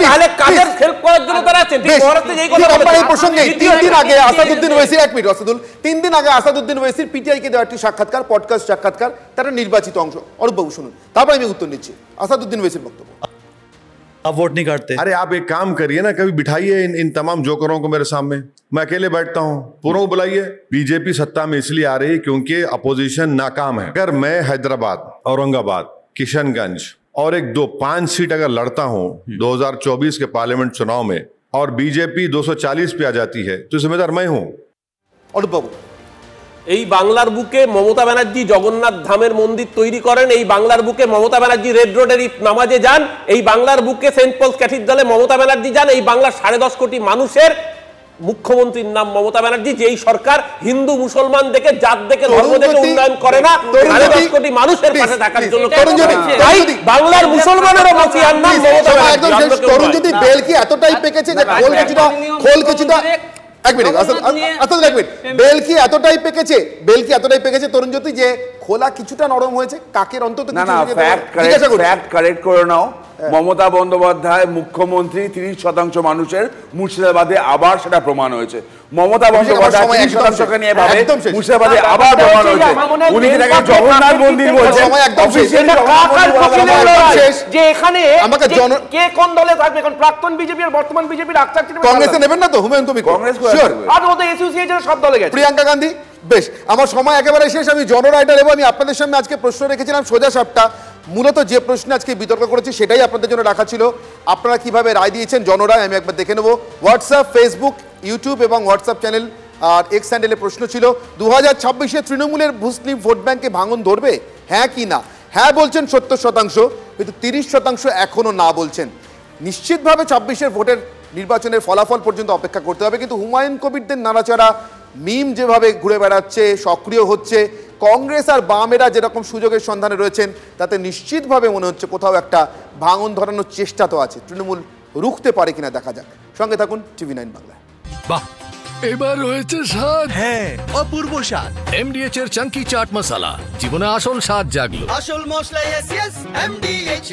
তাহলে কাদের হেল্প করার জন্য তারা আছেন? ঠিক মহারাষ্ট্রে যেই কথা বলেন এই প্রসঙ্গে 3 দিন আগে আসাদুদ্দিন ওয়েসির, এক মিনিট আসাদুল, 3 দিন আগে আসাদুদ্দিন ওয়েসির পিটিআই কে দেওয়া একটি সাক্ষাৎকার, পডকাস্ট সাক্ষাৎকার, তার নির্বাচিত অংশ। অরূপবাবু শুনুন, তারপর আমি উত্তর নিচ্ছি। আসাদুদ্দিন ওয়েসির বক্তব্য। आप वोट नहीं काटते। अरे आप एक काम करिए ना, कभी बिठाइए इन तमाम जोकरों को मेरे सामने, मैं अकेले बैठता हूँ, पूरों को बुलाइए। बीजेपी सत्ता में इसलिए आ रही है क्योंकि अपोजिशन नाकाम है। अगर मैं हैदराबाद, औरंगाबाद, किशनगंज और 5 सीट अगर लड़ता हूँ 2024 के पार्लियामेंट चुनाव में और बीजेपी 240 पे आ जाती है, तो जिम्मेदार मैं हूँ। और बाबू, এই বাংলার বুকে মমতা ব্যানার্জি জগন্নাথ ধামের মন্দির তৈরি করেন, এই বাংলার বুকে মমতা ব্যানার্জি রেড রোডের নামাজে যান, এই বাংলার বুকে সেন্ট পলস ক্যাথিড্রালে মমতা ব্যানার্জি যান। এই বাংলার 10.5 কোটি মানুষের মুখ্যমন্ত্রীর নাম মমতা ব্যানার্জি, যেই সরকার হিন্দু মুসলমান দেখে, জাত দেখে, ধর্ম দেখে উন্নয়ন করে না, 10.5 কোটি মানুষের পাশে থাকার জন্য। তাই বাংলার মুসলমানেরও মসিহার নাম মমতা ব্যানার্জি। তরুণ যদি বেল কি এতটাই পেকেছে যে খোল কিছুটা এক মিনিট, বেল কি এতটাই পেকেছে তরুণ জ্যোতি যে খোলা কিছুটা নরম হয়েছে, কাকের অন্তত ফ্যাক্ট কারেক্ট করে নাও। মমতা বন্দ্যোপাধ্যায় মুখ্যমন্ত্রী, 30% মানুষের মুর্শিদাবাদে আবার সেটা প্রমাণ হয়েছে। মমতা বন্দ্যোপাধ্যায় 30% নিয়ে ভাবে মুর্শিদাবাদে আবার প্রমাণ হয়েছে। উনি যেটাকে জগন্নাথ মন্দির বলছেন, যে এখানে কে কোন দলে থাকবে, এখন প্রাক্তন বিজেপি আর বর্তমান বিজেপির কংগ্রেসে নেবেন না তো? হুমায়ুন কবির কংগ্রেস, আর ও তো এসইউসিআই এর সব দলে গেছে। প্রিয়াঙ্কা গান্ধী, বেশ, আমার সময় একেবারে শেষ। আমি জনরাইটার এবং আমি আপনাদের সামনে আজকে প্রশ্ন রেখেছিলাম সোজা সাপটা। মূলত যে প্রশ্ন আজকে বিতর্ক করেছি সেটাই আপনাদের জন্য রাখা ছিল। আপনারা কিভাবে রায় দিয়েছেন জনরায় আমি একবার দেখে নেব। হোয়াটসঅ্যাপ, ফেসবুক, ইউটিউব এবং হোয়াটসঅ্যাপ চ্যানেল আর এক্স হ্যান্ডেলে প্রশ্ন ছিল, 2026-এ তৃণমূলের মুসলিম ভোট ব্যাংকে ভাঙন ধরবে, হ্যাঁ কি না? হ্যাঁ বলছেন 70%, কিন্তু 30% এখনও না বলছেন। নিশ্চিতভাবে 26-এর ভোটের নির্বাচনের ফলাফল পর্যন্ত অপেক্ষা করতে হবে, কিন্তু হুমায়ুন কবিরদের নাড়াচাড়া, মিম যেভাবে ঘুরে বেড়াচ্ছে, সক্রিয় হচ্ছে, কংগ্রেস আর বামেরা যেরকম সুযোগের সন্ধানে রয়েছেন, তাতে নিশ্চিতভাবে মনে হচ্ছে কোথাও একটা ভাঙন ধরানোর চেষ্টা তো আছে। তৃণমূল রুখতে পারে কিনা দেখা যাক। সঙ্গে থাকুন TV9 বাংলা। বাহ, এবার হয়েছে স্বাদ। হ্যাঁ, অপূর্ব স্বাদ। MDH এর চাঙ্কি চাট মশলা, জীবনে আসল স্বাদ জাগলো। আসল মশলা MDH